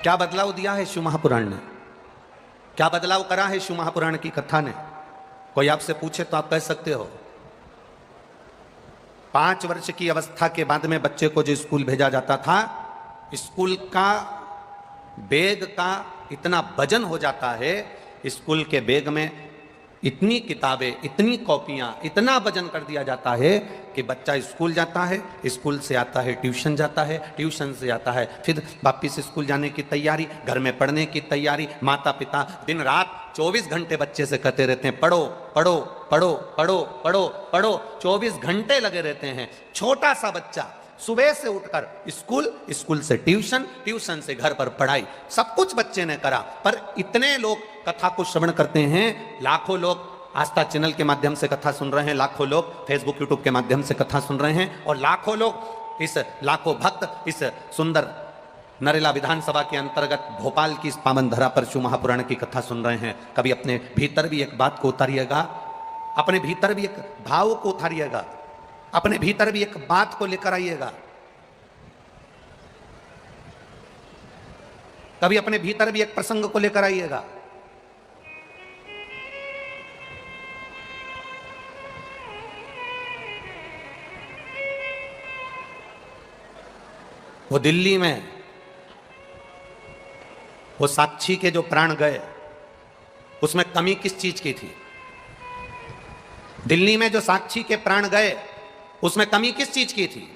क्या बदलाव दिया है शिव महापुराण ने? क्या बदलाव करा है शिव महापुराण की कथा ने? कोई आपसे पूछे तो आप कह सकते हो 5 वर्ष की अवस्था के बाद में बच्चे को जो स्कूल भेजा जाता था, स्कूल का बैग का इतना वजन हो जाता है, स्कूल के बैग में इतनी किताबें, इतनी कॉपियां, इतना वजन कर दिया जाता है कि बच्चा स्कूल जाता है, स्कूल से आता है ट्यूशन जाता है, ट्यूशन से आता है फिर वापिस स्कूल जाने की तैयारी, घर में पढ़ने की तैयारी। माता पिता दिन रात 24 घंटे बच्चे से कहते रहते हैं पढ़ो पढ़ो पढ़ो पढ़ो पढ़ो पढ़ो, 24 घंटे लगे रहते हैं। छोटा सा बच्चा सुबह से उठकर स्कूल, स्कूल से ट्यूशन, ट्यूशन से घर पर पढ़ाई, सब कुछ बच्चे ने करा। पर इतने लोग कथा को श्रवण करते हैं, लाखों लोग आस्था चैनल के माध्यम से कथा सुन रहे हैं, लाखों लोग फेसबुक यूट्यूब के माध्यम से कथा सुन रहे हैं, और लाखों लोग लाखों भक्त इस सुंदर नरेला विधानसभा के अंतर्गत भोपाल की इस पावन धरा पर शिव महापुराण की कथा सुन रहे हैं। कभी अपने भीतर भी एक बात को उतारिएगा, अपने भीतर भी एक भाव को उतारिएगा, अपने भीतर भी एक बात को लेकर आइएगा। कभी अपने भीतर भी एक प्रसंग को लेकर आइएगा। वो दिल्ली में वो साक्षी के जो प्राण गए, उसमें कमी किस चीज की थी? दिल्ली में जो साक्षी के प्राण गए, उसमें कमी किस चीज की थी?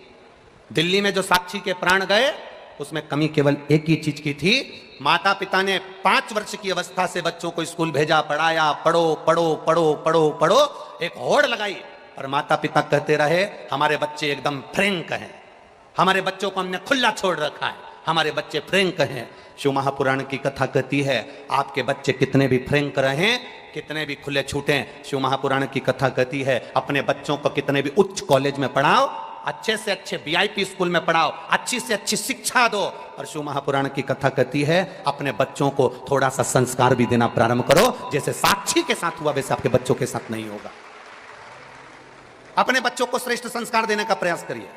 दिल्ली में जो साक्षी के प्राण गए, उसमें कमी केवल एक ही चीज की थी। माता पिता ने 5 वर्ष की अवस्था से बच्चों को स्कूल भेजा, पढ़ाया, पढ़ो पढ़ो पढ़ो पढ़ो पढ़ो, एक होड़ लगाई, पर माता पिता कहते रहे हमारे बच्चे एकदम फ्रैंक हैं, हमारे बच्चों को हमने खुला छोड़ रखा है, हमारे बच्चे फ्रैंक हैं। शिव महापुराण की कथा कहती है आपके बच्चे कितने भी फ्रैंक रहें, कितने भी खुले छूटें, शिव महापुराण की कथा कहती है अपने बच्चों को कितने भी उच्च कॉलेज में पढ़ाओ, अच्छे से अच्छे वीआईपी स्कूल में पढ़ाओ, अच्छी से अच्छी शिक्षा दो। और शिव महापुराण की कथा कहती है अपने बच्चों को थोड़ा सा संस्कार भी देना प्रारंभ करो, जैसे साक्षी के साथ हुआ वैसे आपके बच्चों के साथ नहीं होगा। अपने बच्चों को श्रेष्ठ संस्कार देने का प्रयास करिए।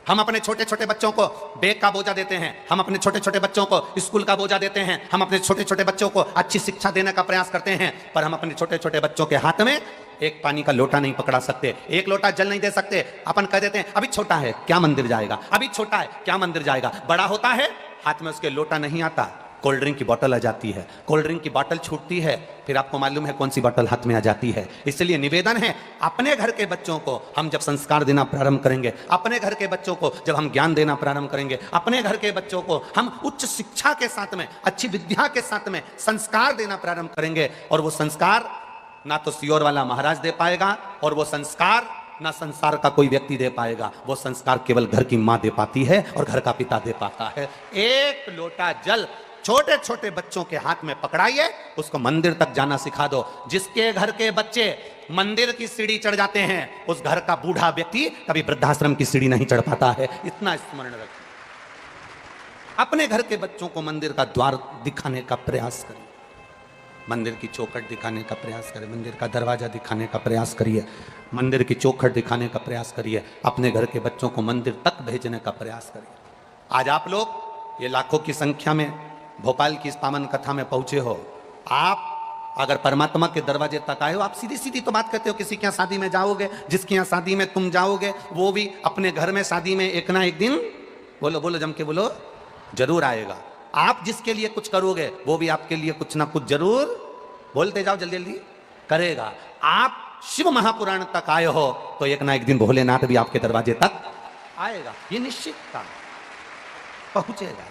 हम अपने छोटे छोटे बच्चों को बैग का बोझा देते हैं, हम अपने छोटे छोटे बच्चों को स्कूल का बोझा देते हैं, हम अपने छोटे छोटे बच्चों को अच्छी शिक्षा देने का प्रयास करते हैं, पर हम अपने छोटे छोटे बच्चों के हाथ में एक पानी का लोटा नहीं पकड़ा सकते, एक लोटा जल नहीं दे सकते। अपन कह देते हैं अभी छोटा है क्या मंदिर जाएगा, अभी छोटा है क्या मंदिर जाएगा। बड़ा होता है हाथ में उसके लोटा नहीं आता, कोल्ड ड्रिंक की बोतल आ जाती है, कोल्ड ड्रिंक की बोतल छूटती है, फिर आपको मालूम है कौन सी बोतल हाथ में आ जाती है। इसलिए निवेदन है अपने घर के बच्चों को हम जब संस्कार देना प्रारंभ करेंगे, अपने घर के बच्चों को जब हम ज्ञान देना प्रारंभ करेंगे, अपने घर के बच्चों को हम उच्च शिक्षा के साथ में, अच्छी विद्या के साथ में संस्कार देना प्रारंभ करेंगे, और वो संस्कार ना तो सियोर वाला महाराज दे पाएगा, और वो संस्कार ना संसार का कोई व्यक्ति दे पाएगा, वो संस्कार केवल घर की मां दे पाती है और घर का पिता दे पाता है। एक लोटा जल छोटे छोटे बच्चों के हाथ में पकड़ाइए, उसको मंदिर तक जाना सिखा दो। जिसके घर के बच्चे मंदिर की सीढ़ी चढ़ जाते हैं, उस घर का बूढ़ा व्यक्ति कभी वृद्धाश्रम की सीढ़ी नहीं चढ़ पाता है। इतना स्मरण रखिए। अपने घर के बच्चों को मंदिर का द्वार दिखाने का प्रयास करिए, मंदिर की चौखट दिखाने का प्रयास करिए, मंदिर का दरवाजा दिखाने का प्रयास करिए, मंदिर की चौखट दिखाने का प्रयास करिए, अपने घर के बच्चों को मंदिर तक भेजने का प्रयास करिए। आज आप लोग ये लाखों की संख्या में भोपाल की इस पावन कथा में पहुंचे हो, आप अगर परमात्मा के दरवाजे तक आए हो, आप सीधी सीधी तो बात करते हो किसी के यहाँ शादी में जाओगे, जिसके यहाँ शादी में तुम जाओगे वो भी अपने घर में शादी में एक ना एक दिन, बोलो बोलो जम के बोलो, जरूर आएगा। आप जिसके लिए कुछ करोगे वो भी आपके लिए कुछ ना कुछ जरूर, बोलते जाओ जल्दी जल्दी, करेगा। आप शिव महापुराण तक आए हो तो एक ना एक दिन भोलेनाथ भी आपके दरवाजे तक आएगा, ये निश्चित था, पहुंचेगा।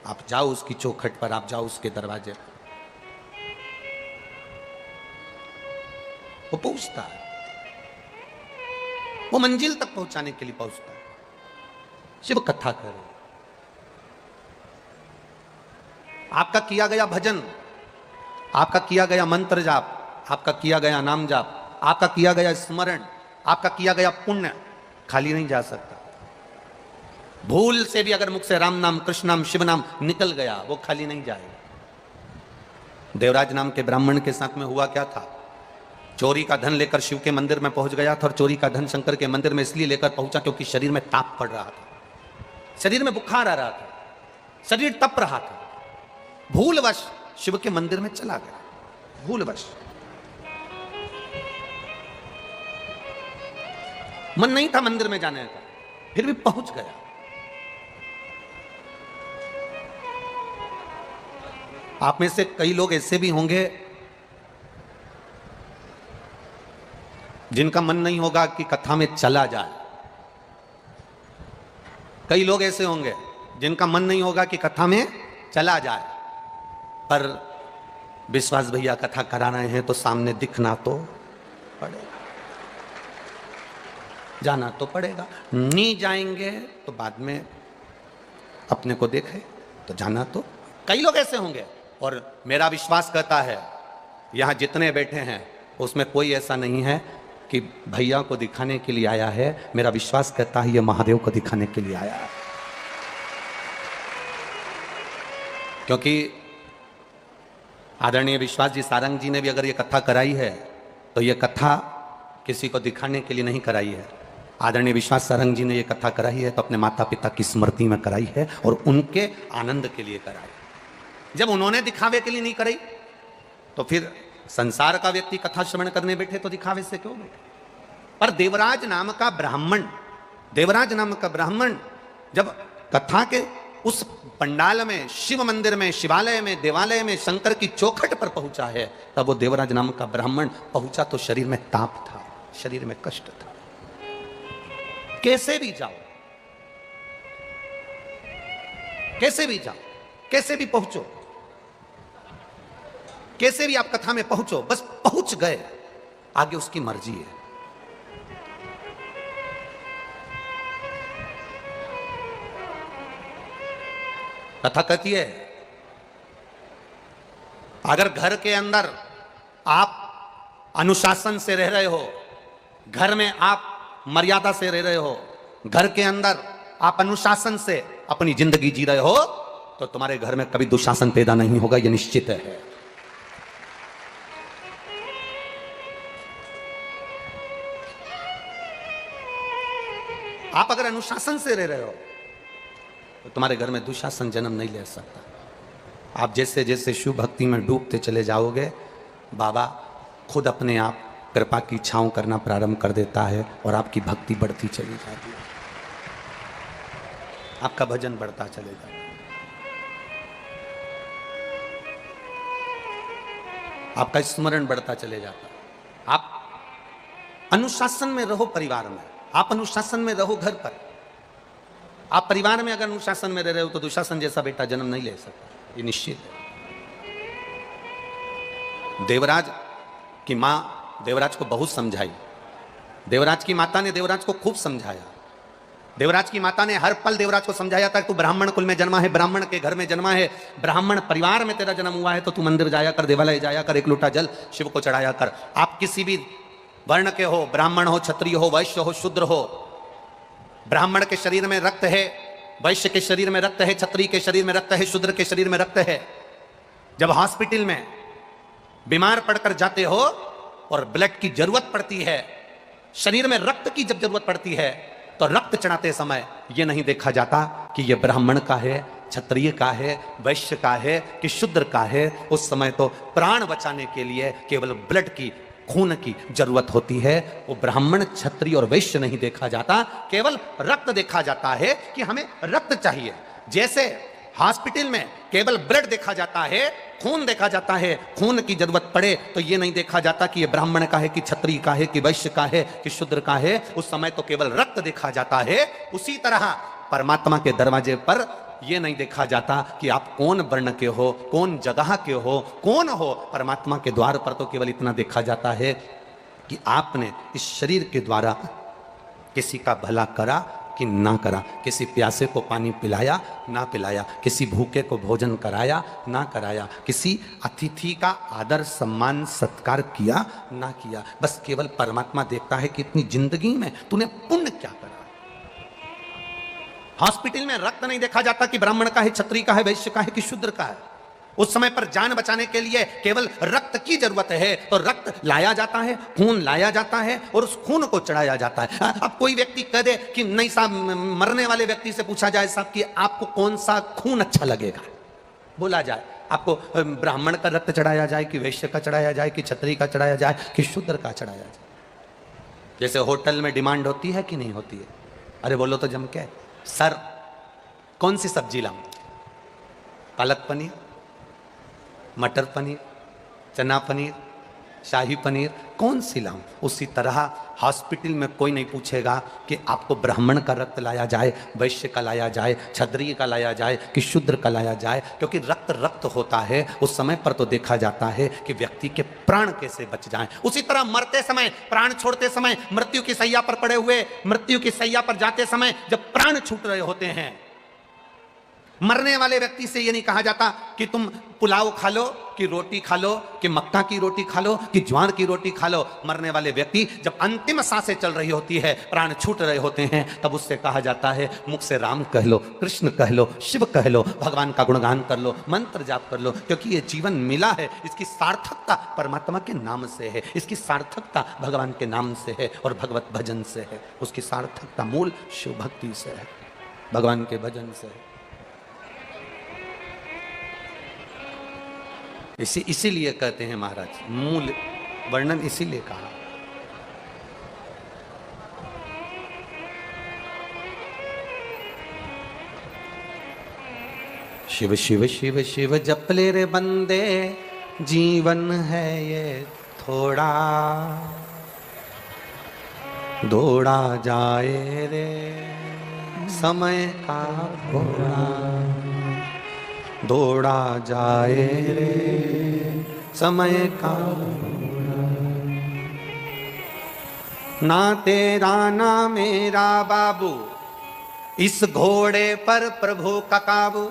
आप जाओ उसकी चौखट पर, आप जाओ उसके दरवाजे पर, वो पहुंचता है, वो मंजिल तक पहुंचाने के लिए पहुंचता है। शिव कथा करो, आपका किया गया भजन, आपका किया गया मंत्र जाप, आपका किया गया नाम जाप, आपका किया गया स्मरण, आपका किया गया पुण्य खाली नहीं जा सकता। भूल से भी अगर मुख से राम नाम, कृष्ण नाम, शिव नाम निकल गया, वो खाली नहीं जाएगा। देवराज नाम के ब्राह्मण के साथ में हुआ क्या था, चोरी का धन लेकर शिव के मंदिर में पहुंच गया था, और चोरी का धन शंकर के मंदिर में इसलिए लेकर पहुंचा क्योंकि शरीर में ताप पड़ रहा था, शरीर में बुखार आ रहा था। शरीर तप रहा था, भूलवश शिव के मंदिर में चला गया, भूलवश। मन नहीं था मंदिर में जाने का, फिर भी पहुंच गया। आप में से कई लोग ऐसे भी होंगे जिनका मन नहीं होगा कि कथा में चला जाए। कई लोग ऐसे होंगे जिनका मन नहीं होगा कि कथा में चला जाए, पर विश्वास भैया कथा करा रहे हैं तो सामने दिखना तो पड़ेगा, जाना तो पड़ेगा। नहीं जाएंगे तो बाद में अपने को देखे तो जाना तो। कई लोग ऐसे होंगे, और मेरा विश्वास कहता है यहां जितने बैठे हैं उसमें कोई ऐसा नहीं है कि भैया को दिखाने के लिए आया है। मेरा विश्वास कहता है ये महादेव को दिखाने के लिए आया है, क्योंकि आदरणीय विश्वास जी सारंग जी ने भी अगर ये कथा कराई है तो ये कथा किसी को दिखाने के लिए नहीं कराई है। आदरणीय विश्वास सारंग जी ने ये कथा कराई है तो अपने माता पिता की स्मृति में कराई है और उनके आनंद के लिए कराई। जब उन्होंने दिखावे के लिए नहीं कराई तो फिर संसार का व्यक्ति कथा श्रवण करने बैठे तो दिखावे से क्यों बैठे। पर देवराज नाम का ब्राह्मण, देवराज नाम का ब्राह्मण जब कथा के उस पंडाल में, शिव मंदिर में, शिवालय में, देवालय में, शंकर की चौखट पर पहुंचा है, तब वो देवराज नाम का ब्राह्मण पहुंचा तो शरीर में ताप था, शरीर में कष्ट था। कैसे भी जाओ, कैसे भी जाओ, कैसे भी पहुंचो, कैसे भी आप कथा में पहुंचो, बस पहुंच गए, आगे उसकी मर्जी है। कथा कहती है अगर घर के अंदर आप अनुशासन से रह रहे हो, घर में आप मर्यादा से रह रहे हो, घर के अंदर आप अनुशासन से अपनी जिंदगी जी रहे हो, तो तुम्हारे घर में कभी दुशासन पैदा नहीं होगा, यह निश्चित है। आप अगर अनुशासन से रह रहे हो तो तुम्हारे घर में दुशासन जन्म नहीं ले सकता। आप जैसे जैसे शिव भक्ति में डूबते चले जाओगे, बाबा खुद अपने आप कृपा की छांव करना प्रारंभ कर देता है और आपकी भक्ति बढ़ती चली जाती है, आपका भजन बढ़ता चलेगा। आपका स्मरण बढ़ता चले जाता है। आप अनुशासन में रहो, परिवार में आप अनुशासन में रहो, घर पर आप परिवार में अगर अनुशासन में रह रहे हो तो दुशासन जैसा बेटा जन्म नहीं ले सकता, ये निश्चित है। देवराज की मां देवराज को बहुत समझाई, देवराज की माता ने देवराज को खूब समझाया, देवराज की माता ने हर पल देवराज को समझाया था, तू ब्राह्मण कुल में जन्मा है, ब्राह्मण के घर में जन्मा है, ब्राह्मण परिवार में तेरा जन्म हुआ है, तो तू मंदिर जाया कर, देवालय जाया कर, एक लोटा जल शिव को चढ़ाया कर। आप किसी भी वर्ण के हो, ब्राह्मण हो, क्षत्रिय हो, वैश्य हो, शूद्र हो, ब्राह्मण के शरीर में रक्त है, वैश्य के शरीर में रक्त है, क्षत्रिय के शरीर में रक्त है, शूद्र के शरीर में रक्त है। जब हॉस्पिटल में बीमार पड़कर जाते हो और ब्लड की जरूरत पड़ती है, शरीर में रक्त की जब जरूरत पड़ती है, तो रक्त चढ़ाते समय यह नहीं देखा जाता कि यह ब्राह्मण का है, क्षत्रिय का है, वैश्य का है कि शूद्र का है। उस समय तो प्राण बचाने के लिए केवल ब्लड की, खून की जरूरत होती है। वो ब्राह्मण, क्षत्रिय और वैश्य नहीं देखा जाता, केवल रक्त देखा जाता है कि हमें रक्त चाहिए। जैसे हॉस्पिटल में केवल ब्लड देखा जाता है, खून देखा जाता है, खून की जरूरत पड़े तो ये नहीं देखा जाता कि ये ब्राह्मण का है कि क्षत्रिय का है कि वैश्य का है कि शूद्र का है, उस समय तो केवल रक्त देखा जाता है। उसी तरह परमात्मा के दरवाजे पर यह नहीं देखा जाता कि आप कौन वर्ण के हो, कौन जगह के हो, कौन हो। परमात्मा के द्वार पर तो केवल इतना देखा जाता है कि आपने इस शरीर के द्वारा किसी का भला करा कि ना करा, किसी प्यासे को पानी पिलाया ना पिलाया, किसी भूखे को भोजन कराया ना कराया, किसी अतिथि का आदर सम्मान सत्कार किया ना किया। बस केवल परमात्मा देखता है कि इतनी जिंदगी में तूने पुण्य क्या करा। हॉस्पिटल में रक्त नहीं देखा जाता कि ब्राह्मण का है, क्षत्रिय का है, वैश्य का है कि शूद्र का है। उस समय पर जान बचाने के लिए केवल रक्त की जरूरत है, तो रक्त लाया जाता है, खून लाया जाता है और उस खून को चढ़ाया जाता है। अब कोई व्यक्ति कह दे कि नहीं साहब, मरने वाले व्यक्ति से पूछा जाए साहब कि आपको कौन सा खून अच्छा लगेगा, बोला जाए आपको ब्राह्मण का रक्त चढ़ाया जाए कि वैश्य का चढ़ाया जाए कि क्षत्रिय का चढ़ाया जाए कि शूद्र का चढ़ाया जाए। जैसे होटल में डिमांड होती है कि नहीं होती है, अरे बोलो तो जम के, सर कौन सी सब्जी लाऊं, पालक पनीर, मटर पनीर, चना पनीर, शाही पनीर, कौन सी लाऊं। उसी तरह हॉस्पिटल में कोई नहीं पूछेगा कि आपको ब्राह्मण का रक्त लाया जाए, वैश्य का लाया जाए, क्षत्रिय का लाया जाए कि शूद्र का लाया जाए, क्योंकि रक्त रक्त होता है। उस समय पर तो देखा जाता है कि व्यक्ति के प्राण कैसे बच जाएं। उसी तरह मरते समय, प्राण छोड़ते समय, मृत्यु की सैया पर पड़े हुए, मृत्यु की सैया पर जाते समय जब प्राण छूट रहे होते हैं, मरने वाले व्यक्ति से यह नहीं कहा जाता कि तुम पुलाव खा लो कि रोटी खा लो कि मक्का की रोटी खा लो कि ज्वार की रोटी खा लो। मरने वाले व्यक्ति जब अंतिम सांसें चल रही होती है, प्राण छूट रहे होते हैं, तब उससे कहा जाता है मुख से राम कह लो, कृष्ण कह लो, शिव कह लो, भगवान का गुणगान कर लो, मंत्र जाप कर लो, क्योंकि ये जीवन मिला है, इसकी सार्थकता परमात्मा के नाम से है, इसकी सार्थकता भगवान के नाम से है और भगवत भजन से है। उसकी सार्थकता मूल शिव भक्ति से है, भगवान के भजन से है। इसीलिए कहते हैं महाराज, मूल वर्णन इसीलिए कहा। शिव शिव शिव शिव जप ले रे बंदे, जीवन है ये थोड़ा, दौड़ा जाए रे समय का घोड़ा, दौड़ा जाए रे समय का, ना तेरा ना मेरा बाबू, इस घोड़े पर प्रभु का काबू।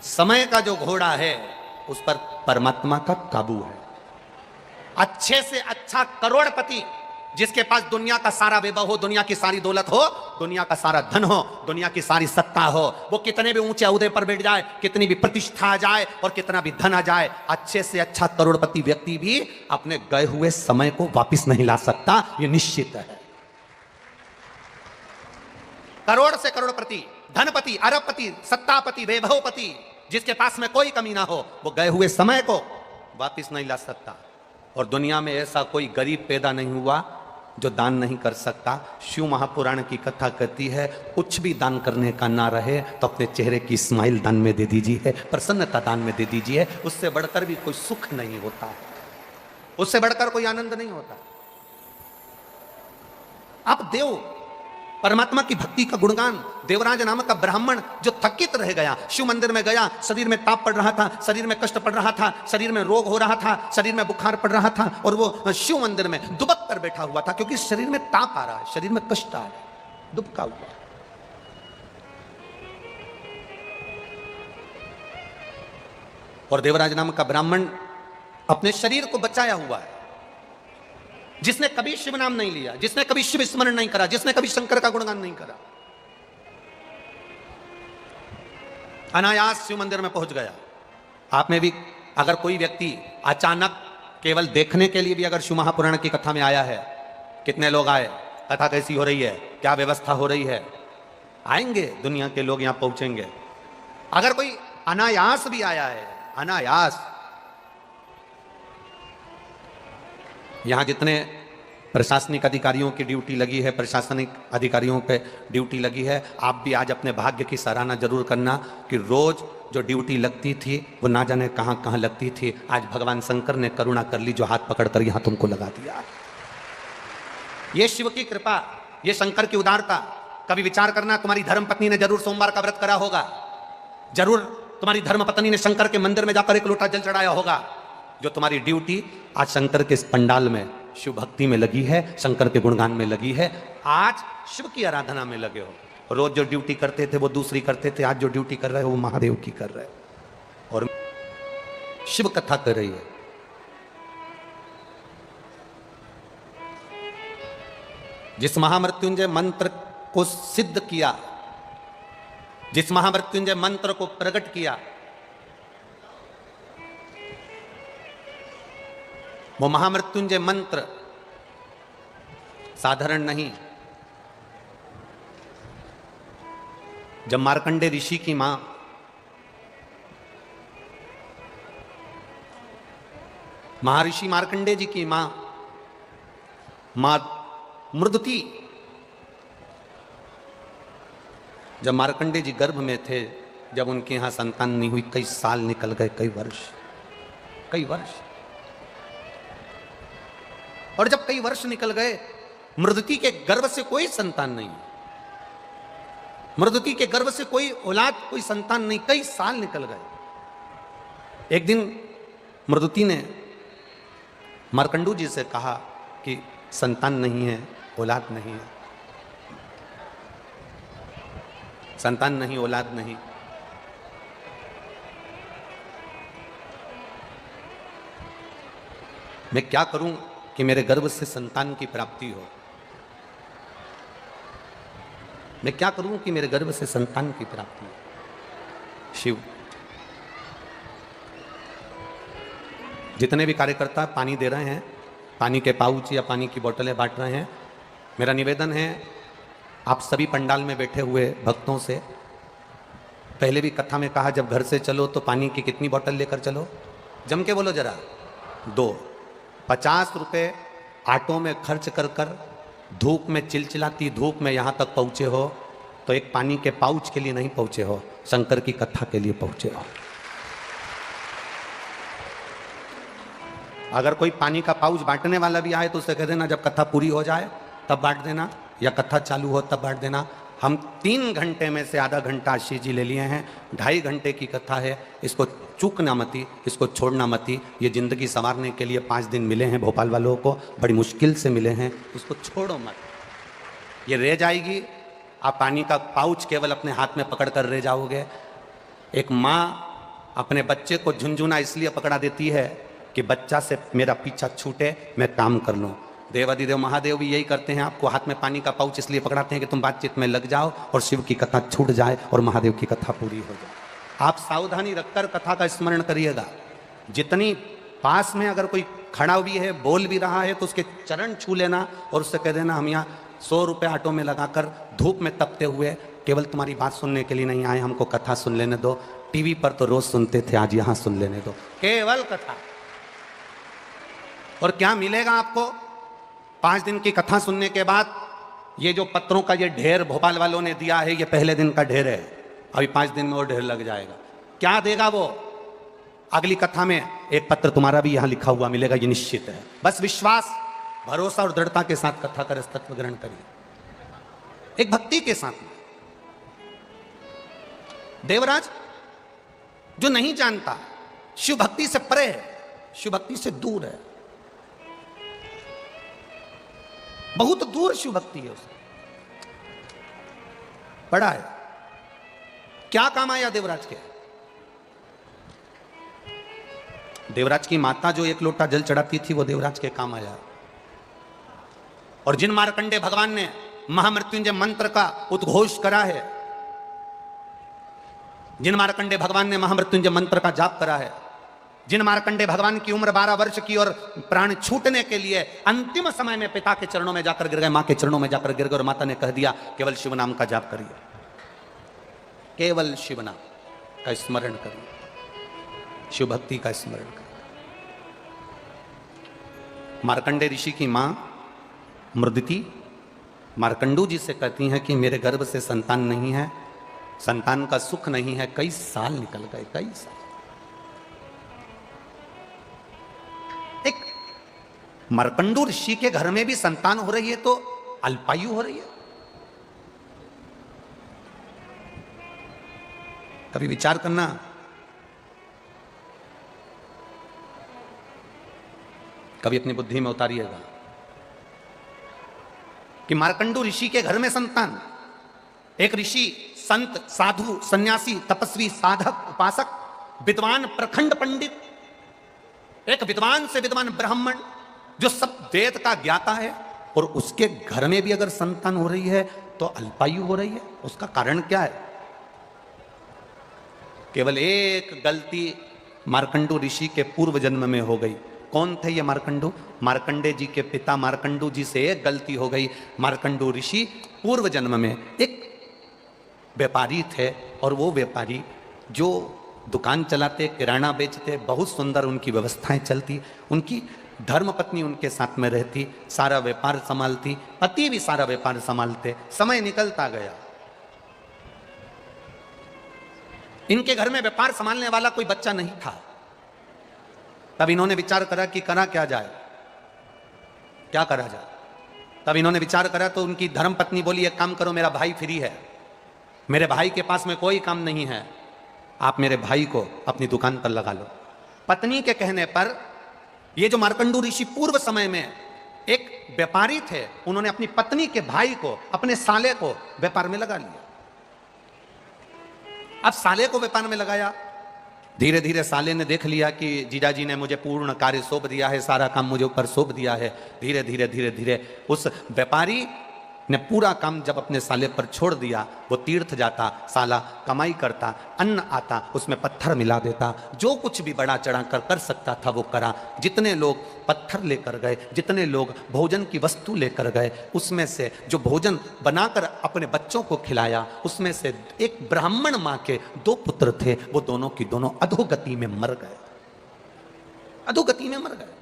समय का जो घोड़ा है उस पर परमात्मा का काबू है। अच्छे से अच्छा करोड़पति जिसके पास दुनिया का सारा वैभव हो, दुनिया की सारी दौलत हो, दुनिया का सारा धन हो, दुनिया की सारी सत्ता हो, वो कितने भी ऊंचे ओहदे पर बैठ जाए, कितनी भी प्रतिष्ठा आ जाए और कितना भी धन आ जाए, अच्छे से अच्छा करोड़पति व्यक्ति भी अपने गए हुए समय को वापस नहीं ला सकता, ये निश्चित है। करोड़ से करोड़पति, धनपति, अरबपति, सत्तापति, वैभवपति, जिसके पास में कोई कमी ना हो, वो गए हुए समय को वापस नहीं ला सकता। और दुनिया में ऐसा कोई गरीब पैदा नहीं हुआ जो दान नहीं कर सकता। शिव महापुराण की कथा कहती है, कुछ भी दान करने का ना रहे तो अपने चेहरे की स्माइल दान में दे दीजिए, प्रसन्नता दान में दे दीजिए। उससे बढ़कर भी कोई सुख नहीं होता, उससे बढ़कर कोई आनंद नहीं होता। आप देव परमात्मा की भक्ति का गुणगान, देवराज नामक का ब्राह्मण जो थकित रह गया, शिव मंदिर में गया, शरीर में ताप पड़ रहा था, शरीर में कष्ट पड़ रहा था, शरीर में रोग हो रहा था, शरीर में बुखार पड़ रहा था, और वो शिव मंदिर में दुबक कर बैठा हुआ था, क्योंकि शरीर में ताप आ रहा है, शरीर में कष्ट आ रहा है, दुबका हुआ। और देवराज नामक का ब्राह्मण अपने शरीर को बचाया हुआ है, जिसने कभी शिव नाम नहीं लिया, जिसने कभी शिव स्मरण नहीं करा, जिसने कभी शंकर का गुणगान नहीं करा, अनायास शिव मंदिर में पहुंच गया। आप में भी अगर कोई व्यक्ति अचानक केवल देखने के लिए भी अगर शिव महापुराण की कथा में आया है, कितने लोग आए, कथा कैसी हो रही है, क्या व्यवस्था हो रही है, आएंगे दुनिया के लोग यहां पहुंचेंगे। अगर कोई अनायास भी आया है, अनायास, यहां जितने प्रशासनिक अधिकारियों की ड्यूटी लगी है, प्रशासनिक अधिकारियों पे ड्यूटी लगी है, आप भी आज अपने भाग्य की सराहना जरूर करना कि रोज जो ड्यूटी लगती थी वो ना जाने कहां कहां लगती थी, आज भगवान शंकर ने करुणा कर ली, जो हाथ पकड़कर यहां तुमको लगा दिया। ये शिव की कृपा, ये शंकर की उदारता। कभी विचार करना, तुम्हारी धर्म पत्नी ने जरूर सोमवार का व्रत करा होगा, जरूर तुम्हारी धर्म पत्नी ने शंकर के मंदिर में जाकर एक लोटा जल चढ़ाया होगा। जो तुम्हारी ड्यूटी आज शंकर के पंडाल में शिव भक्ति में लगी है, शंकर के गुणगान में लगी है, आज शिव की आराधना में लगे हो। रोज जो ड्यूटी करते थे वो दूसरी करते थे, आज जो ड्यूटी कर रहे हो वो महादेव की कर रहे हो और शिव कथा कर रही है। जिस महामृत्युंजय मंत्र को सिद्ध किया, जिस महामृत्युंजय मंत्र को प्रकट किया, वो महामृत्युंजय मंत्र साधारण नहीं। जब मार्कंडे ऋषि की मां महर्षि मार्कंडे जी की मां मृदुति, जब मार्कंडे जी गर्भ में थे, जब उनके यहां संतान नहीं हुई, कई साल निकल गए, कई वर्ष। और जब कई वर्ष निकल गए, मृदुति के गर्भ से कोई संतान नहीं, मृदुति के गर्भ से कोई औलाद, कोई संतान नहीं, कई साल निकल गए। एक दिन मृदुति ने मार्कंडू जी से कहा कि संतान नहीं है, औलाद नहीं है, संतान नहीं, औलाद नहीं। मैं क्या करूं कि मेरे गर्भ से संतान की प्राप्ति हो? मैं क्या करूं कि मेरे गर्भ से संतान की प्राप्ति हो? शिव, जितने भी कार्यकर्ता पानी दे रहे हैं, पानी के पाउच या पानी की बोतलें बांट रहे हैं, मेरा निवेदन है आप सभी पंडाल में बैठे हुए भक्तों से, पहले भी कथा में कहा जब घर से चलो तो पानी की कितनी बोतल लेकर चलो? जम के बोलो जरा, 2। 50 रुपये ऑटो में खर्च कर कर धूप में, चिलचिलाती धूप में यहाँ तक पहुँचे हो तो एक पानी के पाउच के लिए नहीं पहुँचे हो, शंकर की कथा के लिए पहुँचे हो। अगर कोई पानी का पाउच बांटने वाला भी आए तो उसे कह देना जब कथा पूरी हो जाए तब बांट देना, या कथा चालू हो तब बांट देना। हम 3 घंटे में से आधा घंटा आशीष जी ले लिए हैं, 2.5 घंटे की कथा है, इसको चूकना मती, इसको छोड़ना मती। ये जिंदगी संवारने के लिए 5 दिन मिले हैं भोपाल वालों को, बड़ी मुश्किल से मिले हैं, इसको छोड़ो मत, ये रह जाएगी। आप पानी का पाउच केवल अपने हाथ में पकड़ कर रह जाओगे। एक माँ अपने बच्चे को झुनझुना इसलिए पकड़ा देती है कि बच्चा से मेरा पीछा छूटे, मैं काम कर लूँ। देवादिदेव महादेव भी यही करते हैं, आपको हाथ में पानी का पाउच इसलिए पकड़ाते हैं कि तुम बातचीत में लग जाओ और शिव की कथा छूट जाए और महादेव की कथा पूरी हो जाए। आप सावधानी रखकर कथा का स्मरण करिएगा। जितनी पास में अगर कोई खड़ा भी है, बोल भी रहा है, तो उसके चरण छू लेना और उससे कह देना हम यहाँ 100 रुपये ऑटो में लगाकर धूप में तपते हुए केवल तुम्हारी बात सुनने के लिए नहीं आए, हमको कथा सुन लेने दो। टीवी पर तो रोज सुनते थे, आज यहाँ सुन लेने दो, केवल कथा। और क्या मिलेगा आपको? 5 दिन की कथा सुनने के बाद ये जो पत्रों का ये ढेर भोपाल वालों ने दिया है, ये पहले दिन का ढेर है, अभी 5 दिन में और ढेर लग जाएगा। क्या देगा वो? अगली कथा में एक पत्र तुम्हारा भी यहां लिखा हुआ मिलेगा, ये निश्चित है। बस विश्वास, भरोसा और दृढ़ता के साथ कथा कर तत्व ग्रहण करिए, एक भक्ति के साथ में। देवराज जो नहीं जानता, शिव भक्ति से परे है, शिव भक्ति से दूर है, बहुत दूर शिव भक्ति है उससे, पड़ा है। क्या काम आया देवराज के? देवराज की माता जो 1 लोटा जल चढ़ाती थी वो देवराज के काम आया। और जिन मार्कंडे भगवान ने महामृत्युंजय मंत्र का उद्घोष करा है, जिन मार्कंडे भगवान ने महामृत्युंजय मंत्र का जाप करा है, जिन मार्कंडे भगवान की उम्र 12 वर्ष की और प्राण छूटने के लिए अंतिम समय में पिता के चरणों में जाकर गिर गए, मां के चरणों में जाकर गिर गए और माता ने कह दिया केवल शिव नाम का जाप करिए, केवल शिव नाम का स्मरण करिए, शिव भक्ति का स्मरण करिए। मार्कंडे ऋषि की मां मृदुति मार्कंडू जी से कहती हैं कि मेरे गर्भ से संतान नहीं है, संतान का सुख नहीं है, कई साल निकल गए, कई साल। एक मार्कंडू ऋषि के घर में भी संतान हो रही है तो अल्पायु हो रही है। कभी विचार करना, कभी अपनी बुद्धि में उतारिएगा कि मार्कंडू ऋषि के घर में संतान, एक ऋषि, संत, साधु, सन्यासी, तपस्वी, साधक, उपासक, विद्वान, प्रखंड पंडित, एक विद्वान से विद्वान ब्राह्मण जो सब वेद का ज्ञाता है, और उसके घर में भी अगर संतान हो रही है तो अल्पायु हो रही है। उसका कारण क्या है? केवल एक गलती मार्कंडू ऋषि के पूर्व जन्म में हो गई। कौन थे ये मार्कंडू? मार्कंडे जी के पिता मार्कंडू जी से एक गलती हो गई। मार्कंडू ऋषि पूर्व जन्म में एक व्यापारी थे, और वो व्यापारी जो दुकान चलाते, किराना बेचते, बहुत सुंदर उनकी व्यवस्थाएं चलती, उनकी धर्मपत्नी उनके साथ में रहती, सारा व्यापार संभालती, पति भी सारा व्यापार संभालते। समय निकलता गया, इनके घर में व्यापार संभालने वाला कोई बच्चा नहीं था। तब इन्होंने विचार करा कि करा क्या जाए, क्या करा जाए। तब इन्होंने विचार करा तो उनकी धर्मपत्नी बोली, एक काम करो, मेरा भाई फ्री है, मेरे भाई के पास में कोई काम नहीं है, आप मेरे भाई को अपनी दुकान पर लगा लो। पत्नी के कहने पर ये जो मार्कंडू ऋषि पूर्व समय में एक व्यापारी थे, उन्होंने अपनी पत्नी के भाई को, अपने साले को व्यापार में लगा लिया। अब साले को व्यापार में लगाया, धीरे धीरे साले ने देख लिया कि जीजाजी ने मुझे पूर्ण कार्य सौंप दिया है, सारा काम मुझे ऊपर सौंप दिया है। धीरे धीरे धीरे धीरे उस व्यापारी ने पूरा काम जब अपने साले पर छोड़ दिया, वो तीर्थ जाता, साला कमाई करता, अन्न आता, उसमें पत्थर मिला देता, जो कुछ भी बड़ा चढ़ा कर सकता था वो करा। जितने लोग पत्थर लेकर गए, जितने लोग भोजन की वस्तु लेकर गए, उसमें से जो भोजन बनाकर अपने बच्चों को खिलाया, उसमें से एक ब्राह्मण माँ के 2 पुत्र थे, वो दोनों की दोनों अधोगति में मर गए, अधोगति में मर गए।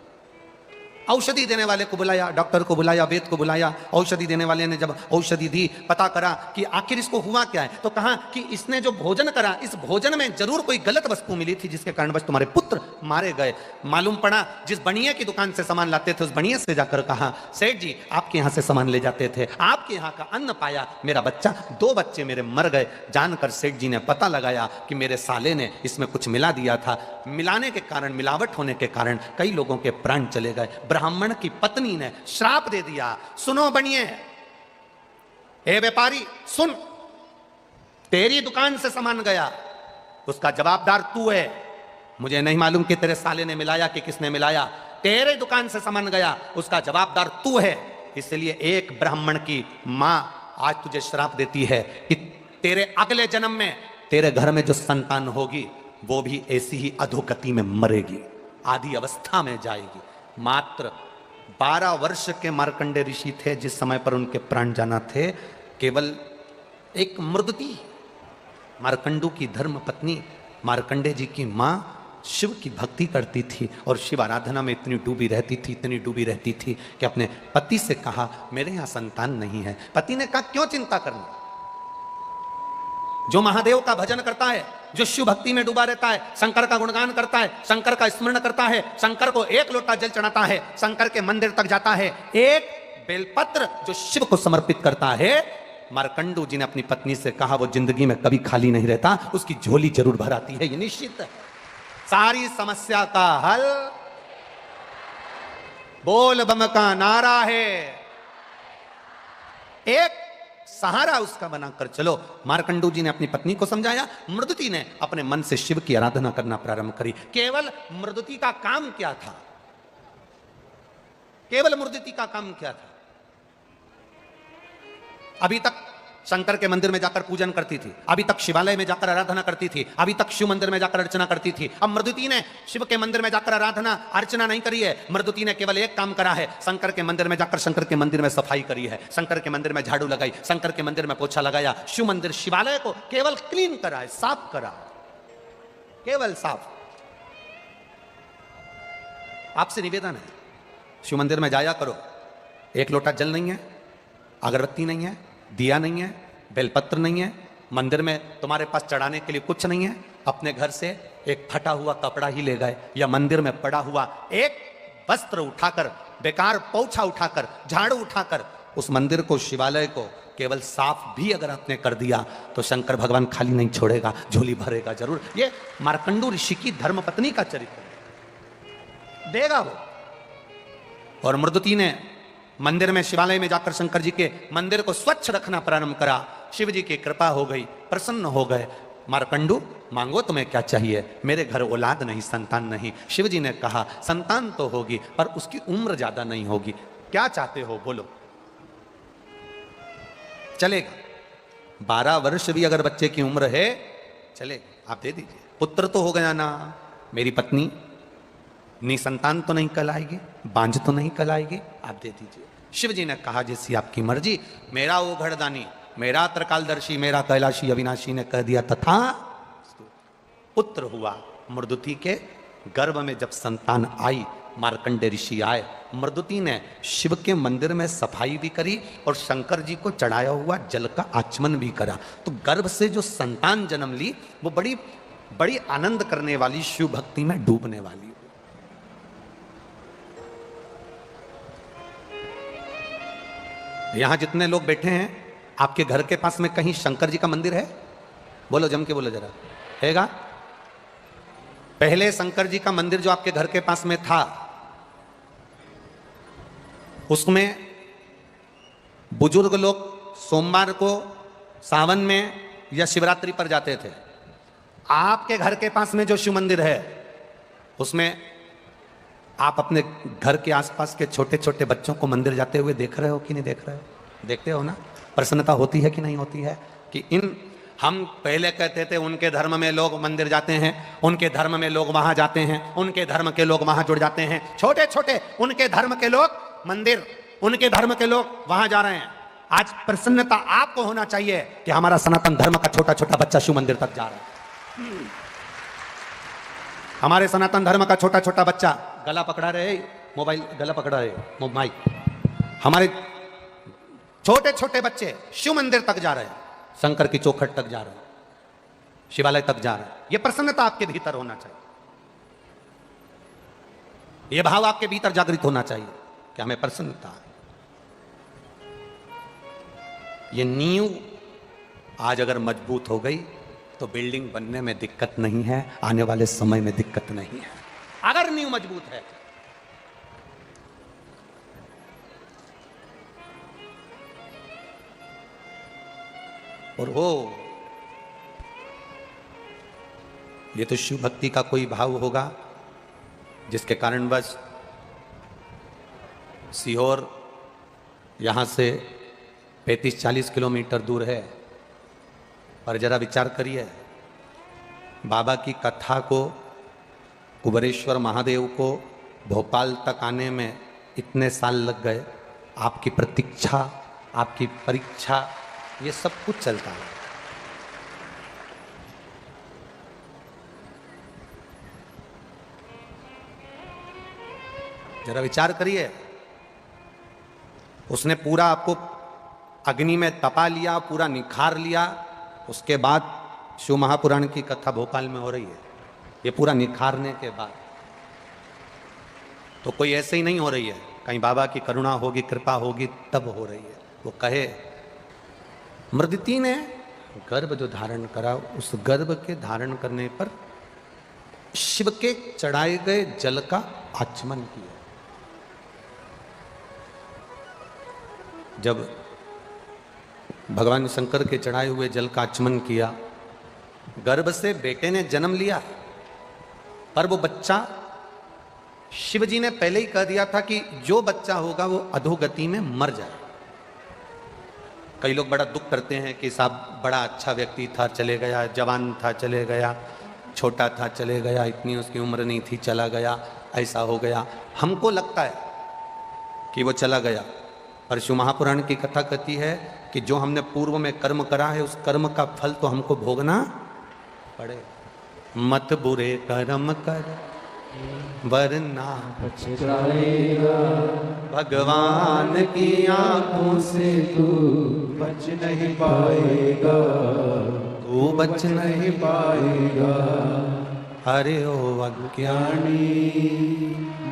औषधि देने वाले को बुलाया, डॉक्टर को बुलाया, वैद्य को बुलाया। औषधि देने वाले ने जब औषधि दी, पता करा कि आखिर इसको हुआ क्या है, तो कहा कि इसने जो भोजन करा, इस भोजन में जरूर कोई गलत वस्तु मिली थी, जिसके कारणवश तुम्हारे पुत्र मारे गए। मालूम पड़ा, जिस बनिए की दुकान से सामान लाते थे, उस बनिए से जाकर कहा, सेठ जी आपके यहां से सामान ले जाते थे, आपके यहां का अन्न पाया, मेरा बच्चा, 2 बच्चे मेरे मर गए। जानकर सेठ जी ने पता लगाया कि मेरे साले ने इसमें कुछ मिला दिया था, मिलाने के कारण, मिलावट होने के कारण कई लोगों के प्राण चले गए। ब्राह्मण की पत्नी ने श्राप दे दिया, सुनो बनिए, ए व्यापारी सुन, तेरी दुकान से सामान गया, उसका जवाबदार तू है। मुझे नहीं मालूम कि तेरे साले ने मिलाया कि किसने मिलाया, तेरे दुकान से सामान गया, उसका जवाबदार तू है। इसलिए एक ब्राह्मण की मां आज तुझे श्राप देती है कि तेरे अगले जन्म में तेरे घर में जो संतान होगी वो भी ऐसी ही अधोगति में मरेगी, आदि अवस्था में जाएगी। मात्र 12 वर्ष के मार्कंडे ऋषि थे जिस समय पर उनके प्राण जाना थे। केवल एक मृदती, मार्कंडू की धर्म पत्नी, मार्कंडे जी की मां शिव की भक्ति करती थी और शिव आराधना में इतनी डूबी रहती थी, इतनी डूबी रहती थी कि अपने पति से कहा, मेरे यहां संतान नहीं है। पति ने कहा, क्यों चिंता करना, जो महादेव का भजन करता है, जो शिव भक्ति में डूबा रहता है, शंकर का गुणगान करता है, शंकर का स्मरण करता है, शंकर को 1 लोटा जल चढ़ाता है, शंकर के मंदिर तक जाता है, 1 बेलपत्र जो शिव को समर्पित करता है। मार्कंडू जी ने अपनी पत्नी से कहा, वो जिंदगी में कभी खाली नहीं रहता, उसकी झोली जरूर भर आती है, ये निश्चित है। सारी समस्या का हल बोल बम का नारा है, एक सहारा उसका बनाकर चलो। मार्कंडू जी ने अपनी पत्नी को समझाया, मृदुति ने अपने मन से शिव की आराधना करना प्रारंभ करी। केवल मृदुति का काम क्या था, केवल मृदुति का काम क्या था? अभी तक शंकर के मंदिर में जाकर पूजन करती थी, अभी तक शिवालय में जाकर आराधना करती थी, अभी तक शिव मंदिर में जाकर अर्चना करती थी। अब मृदुति ने शिव के मंदिर में जाकर आराधना अर्चना नहीं करी है, मृदुति ने केवल एक काम करा है, शंकर के मंदिर में जाकर शंकर के मंदिर में सफाई करी है, शंकर के मंदिर में झाड़ू लगाई, शंकर के मंदिर में पोछा लगाया, शिव मंदिर शिवालय को केवल क्लीन करा है, साफ करा, केवल साफ। आपसे निवेदन है, शिव मंदिर में जाया करो, 1 लोटा जल नहीं है, अगरबत्ती नहीं है, दिया नहीं है, बेलपत्र नहीं है, मंदिर में तुम्हारे पास चढ़ाने के लिए कुछ नहीं है, अपने घर से एक फटा हुआ कपड़ा ही ले गए, या मंदिर में पड़ा हुआ एक वस्त्र उठाकर, बेकार पोछा उठाकर, झाड़ू उठाकर उस मंदिर को, शिवालय को केवल साफ भी अगर आपने कर दिया तो शंकर भगवान खाली नहीं छोड़ेगा, झोली भरेगा जरूर। ये मार्कंडू ऋषि की धर्मपत्नी का चरित्र देगा वो। और मृदुति ने मंदिर में, शिवालय में जाकर शंकर जी के मंदिर को स्वच्छ रखना प्रारंभ करा। शिव जी की कृपा हो गई, प्रसन्न हो गए। मार्कंडू, मांगो तुम्हें क्या चाहिए? मेरे घर औलाद नहीं, संतान नहीं। शिव जी ने कहा, संतान तो होगी पर उसकी उम्र ज्यादा नहीं होगी, क्या चाहते हो बोलो। चलेगा, 12 वर्ष भी अगर बच्चे की उम्र है चलेगा, आप दे दीजिए। पुत्र तो हो गया ना, मेरी पत्नी निसंतान तो नहीं कहलाएगी, बांझ तो नहीं कहलाएगी, आप दे दीजिए। शिव जी ने कहा जैसी आपकी मर्जी। मेरा वो घड़दानी, मेरा त्रिकालदर्शी, मेरा कैलाशी अविनाशी ने कह दिया तथा पुत्र हुआ। मृदुति के गर्भ में जब संतान आई, मार्कंडे ऋषि आए, मृदुति ने शिव के मंदिर में सफाई भी करी और शंकर जी को चढ़ाया हुआ जल का आचमन भी करा। तो गर्भ से जो संतान जन्म ली वो बड़ी बड़ी आनंद करने वाली, शिव भक्ति में डूबने वाली। यहां जितने लोग बैठे हैं, आपके घर के पास में कहीं शंकर जी का मंदिर है? बोलो, जम के बोलो जरा, हैगा? पहले शंकर जी का मंदिर जो आपके घर के पास में था, उसमें बुजुर्ग लोग सोमवार को, सावन में या शिवरात्रि पर जाते थे। आपके घर के पास में जो शिव मंदिर है, उसमें आप अपने घर के आसपास के छोटे छोटे बच्चों को मंदिर जाते हुए देख रहे हो कि नहीं देख रहे हो? देखते हो ना? प्रसन्नता होती है कि नहीं होती है? कि इन, हम पहले कहते थे उनके धर्म में लोग मंदिर जाते हैं, उनके धर्म में लोग वहां जाते हैं, उनके धर्म के लोग वहां जुड़ जाते हैं। छोटे छोटे उनके धर्म के लोग मंदिर, उनके धर्म के लोग वहां जा रहे हैं। आज प्रसन्नता आपको होना चाहिए कि हमारा सनातन धर्म का छोटा छोटा बच्चा शिव मंदिर तक जा रहा है। हमारे सनातन धर्म का छोटा छोटा बच्चा गला पकड़ा रहे, मोबाइल गला पकड़ा रहे, माइक। हमारे छोटे छोटे बच्चे शिव मंदिर तक जा रहे हैं, शंकर की चौखट तक जा रहे हैं, शिवालय तक जा रहे हैं। यह प्रसन्नता आपके भीतर होना चाहिए, यह भाव आपके भीतर जागृत होना चाहिए कि हमें प्रसन्नता है। ये नींव आज अगर मजबूत हो गई तो बिल्डिंग बनने में दिक्कत नहीं है, आने वाले समय में दिक्कत नहीं है, अगर नींव मजबूत है। और हो, ये तो शिव भक्ति का कोई भाव होगा जिसके कारणवश सीहोर यहां से 35-40 किलोमीटर दूर है। पर जरा विचार करिए, बाबा की कथा को, कुबेरेश्वर महादेव को भोपाल तक आने में इतने साल लग गए। आपकी प्रतीक्षा, आपकी परीक्षा, ये सब कुछ चलता है। जरा विचार करिए, उसने पूरा आपको अग्नि में तपा लिया, पूरा निखार लिया, उसके बाद शिव महापुराण की कथा भोपाल में हो रही है। ये पूरा निखारने के बाद तो कोई ऐसे ही नहीं हो रही है, कहीं बाबा की करुणा होगी, कृपा होगी, तब हो रही है। वो कहे, मृदुति ने गर्भ जो धारण करा, उस गर्भ के धारण करने पर शिव के चढ़ाए गए जल का आचमन किया। जब भगवान शंकर के चढ़ाए हुए जल का आचमन किया, गर्भ से बेटे ने जन्म लिया, पर वो बच्चा, शिव जी ने पहले ही कह दिया था कि जो बच्चा होगा वो अधोगति में मर जाए। कई लोग बड़ा दुख करते हैं कि साहब बड़ा अच्छा व्यक्ति था, चले गया, जवान था, चले गया, छोटा था, चले गया, इतनी उसकी उम्र नहीं थी, चला गया, ऐसा हो गया। हमको लगता है कि वो चला गया, पर शिव महापुराण की कथा कहती है कि जो हमने पूर्व में कर्म करा है, उस कर्म का फल तो हमको भोगना पड़े। मत बुरे कर्म कर वरना पछताएगा, भगवान की आंखों से तू बच नहीं पाएगा, तू बच नहीं पाएगा। अरे ओ अज्ञानी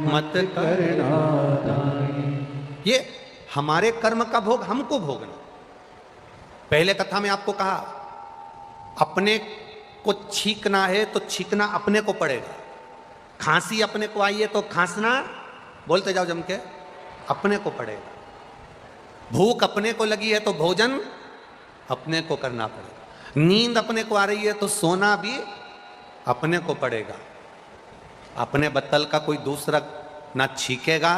मत करना दानी। ये हमारे कर्म का भोग हमको भोगना। पहले कथा में आपको कहा, अपने को छींकना है तो छींकना अपने को पड़ेगा। खांसी अपने को आई है तो खांसना, बोलते जाओ जम के, अपने को पड़ेगा। भूख अपने को लगी है तो भोजन अपने को करना पड़ेगा। नींद अपने को आ रही है तो सोना भी अपने को पड़ेगा। अपने बत्तल का कोई दूसरा ना छींकेगा,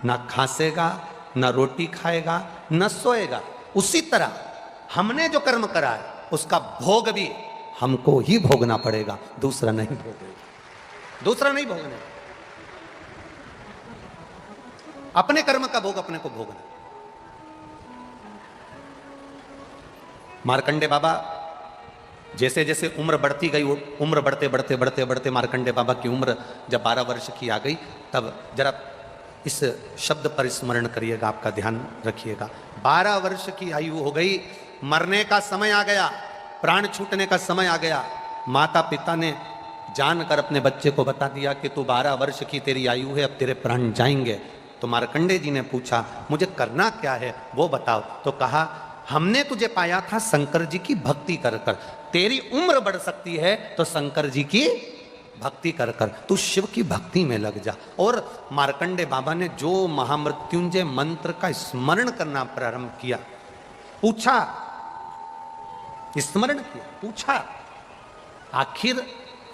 ना खांसेगा, ना रोटी खाएगा, न सोएगा। उसी तरह हमने जो कर्म करा है उसका भोग भी हमको ही भोगना पड़ेगा, दूसरा नहीं भोगेगा, दूसरा नहीं भोगने। अपने कर्म का भोग अपने को भोगना। मार्कंडे बाबा जैसे जैसे उम्र बढ़ती गई, उम्र बढ़ते बढ़ते बढ़ते बढ़ते मार्कंडे बाबा की उम्र जब 12 वर्ष की आ गई, तब जरा इस शब्द पर स्मरण करिएगा, आपका ध्यान रखिएगा। 12 वर्ष की आयु हो गई, मरने का समय आ गया, प्राण छूटने का समय आ गया। माता पिता ने जानकर अपने बच्चे को बता दिया कि तू 12 वर्ष की तेरी आयु है, अब तेरे प्राण जाएंगे। तो मार्कंडे जी ने पूछा मुझे करना क्या है वो बताओ। तो कहा हमने तुझे पाया था शंकर जी की भक्ति कर कर, तेरी उम्र बढ़ सकती है तो शंकर जी की भक्ति कर कर, तू शिव की भक्ति में लग जा। और मार्कंडे बाबा ने जो महामृत्युंजय मंत्र का स्मरण करना प्रारंभ किया, पूछा, स्मरण किया, पूछा आखिर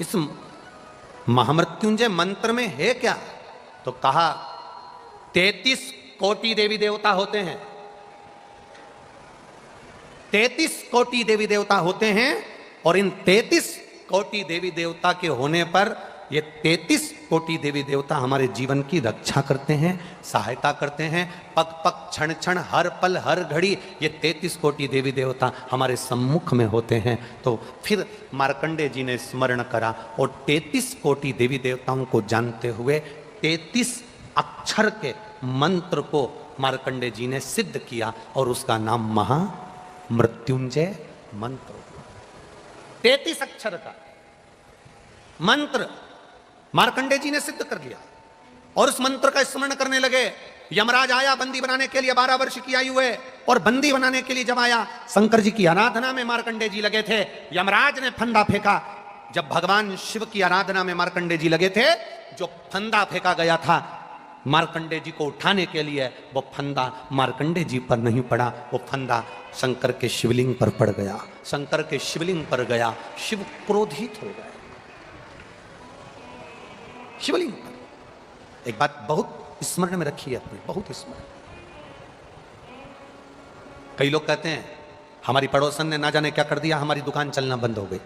इस महामृत्युंजय मंत्र में है क्या। तो कहा 33 कोटि देवी देवता होते हैं, 33 कोटि देवी देवता होते हैं, और इन 33 कोटि देवी देवता के होने पर ये 33 कोटि देवी देवता हमारे जीवन की रक्षा करते हैं, सहायता करते हैं। पग पग क्षण क्षण हर पल हर घड़ी ये 33 कोटि देवी देवता हमारे सम्मुख में होते हैं। तो फिर मार्कंडे जी ने स्मरण करा और 33 कोटि देवी देवताओं को जानते हुए 33 अक्षर के मंत्र को मार्कंडे जी ने सिद्ध किया और उसका नाम महामृत्युंजय मंत्र। 33 अक्षर का मंत्र मार्कंडे जी ने सिद्ध कर लिया और उस मंत्र का स्मरण करने लगे। यमराज आया बंदी बनाने के लिए, 12 वर्ष की आयु है, और बंदी बनाने के लिए जब आया, शंकर जी की आराधना में मार्कंडे जी लगे थे। यमराज ने फंदा फेंका, जब भगवान शिव की आराधना में मार्कंडे जी लगे थे, जो फंदा फेंका गया था मार्कंडे जी को उठाने के लिए, वो फंदा मार्कंडे जी पर नहीं पड़ा, वो फंदा शंकर के शिवलिंग पर पड़ गया। शंकर के शिवलिंग पर गया, शिव क्रोधित हो गए शिवलिंग पर। एक बात बहुत स्मरण में रखिए अपने, बहुत स्मरण। कई लोग कहते हैं हमारी पड़ोसन ने ना जाने क्या कर दिया, हमारी दुकान चलना बंद हो गई।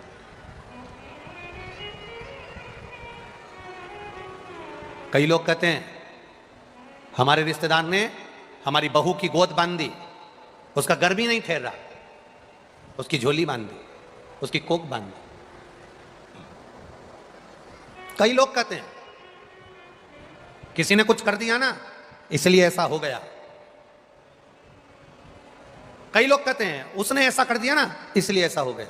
कई लोग कहते हैं हमारे रिश्तेदार ने हमारी बहू की गोद बांध दी, उसका गर्मी नहीं ठहर रहा, उसकी झोली बांध दी, उसकी कोक बांध दी। कई लोग कहते हैं किसी ने कुछ कर दिया ना इसलिए ऐसा हो गया। कई लोग कहते हैं उसने ऐसा कर दिया ना इसलिए ऐसा हो गया।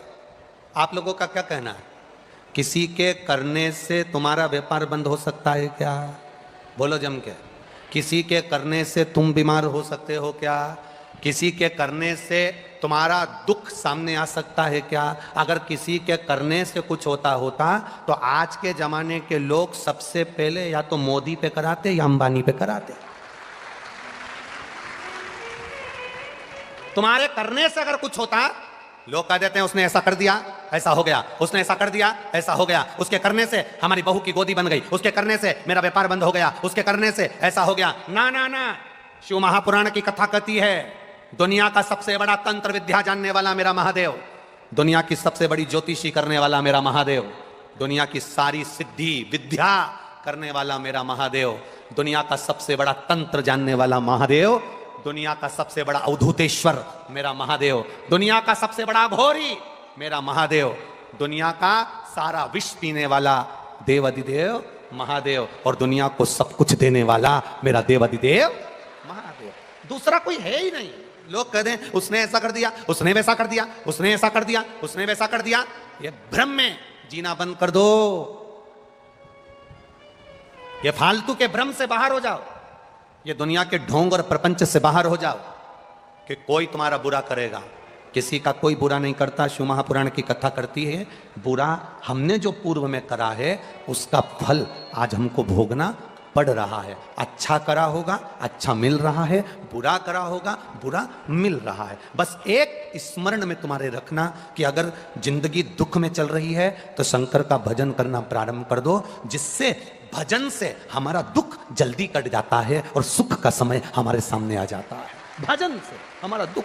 आप लोगों का क्या कहना है? किसी के करने से तुम्हारा व्यापार बंद हो सकता है क्या? बोलो जम के। किसी के करने से तुम बीमार हो सकते हो क्या? किसी के करने से तुम्हारा दुख सामने आ सकता है क्या? अगर किसी के करने से कुछ होता तो आज के जमाने के लोग सबसे पहले या तो मोदी पे कराते या अंबानी पे कराते। तुम्हारे करने से अगर कुछ होता, लोग कह देते हैं उसने ऐसा कर दिया ऐसा हो गया, उसने ऐसा कर दिया ऐसा हो गया, उसके करने से हमारी बहू की गोदी बन गई, उसके करने से मेरा व्यापार बंद हो गया, उसके करने से ऐसा हो गया। ना ना ना, शिव महापुराण की कथा कहती है दुनिया का सबसे बड़ा तंत्र विद्या जानने वाला मेरा महादेव, दुनिया की सबसे बड़ी ज्योतिषी करने वाला मेरा महादेव, दुनिया की सारी सिद्धि विद्या करने वाला मेरा महादेव, दुनिया का सबसे बड़ा तंत्र जानने वाला महादेव, दुनिया का सबसे बड़ा अवधूतेश्वर मेरा महादेव, दुनिया का सबसे बड़ा घोरी मेरा महादेव, दुनिया का सारा विष पीने वाला देवाधिदेव महादेव, और दुनिया को सब कुछ देने वाला मेरा देवाधिदेव महादेव। दूसरा कोई है ही नहीं। लोग कहते हैं उसने ऐसा कर दिया, उसने वैसा कर दिया, उसने ऐसा कर दिया, उसने वैसा कर दिया। ये भ्रम में जीना बंद कर दो, ये फालतू के भ्रम से बाहर हो जाओ, ये दुनिया के ढोंग और प्रपंच से बाहर हो जाओ कि कोई तुम्हारा बुरा करेगा। किसी का कोई बुरा नहीं करता। शिव महापुराण की कथा करती है बुरा हमने जो पूर्व में करा है उसका फल आज हमको भोगना पड़ रहा है। अच्छा करा होगा अच्छा मिल रहा है, बुरा करा होगा बुरा मिल रहा है। बस एक स्मरण में तुम्हारे रखना कि अगर जिंदगी दुख में चल रही है तो शंकर का भजन करना प्रारंभ कर दो, जिससे भजन से हमारा दुख जल्दी कट जाता है और सुख का समय हमारे सामने आ जाता है। भजन से हमारा दुख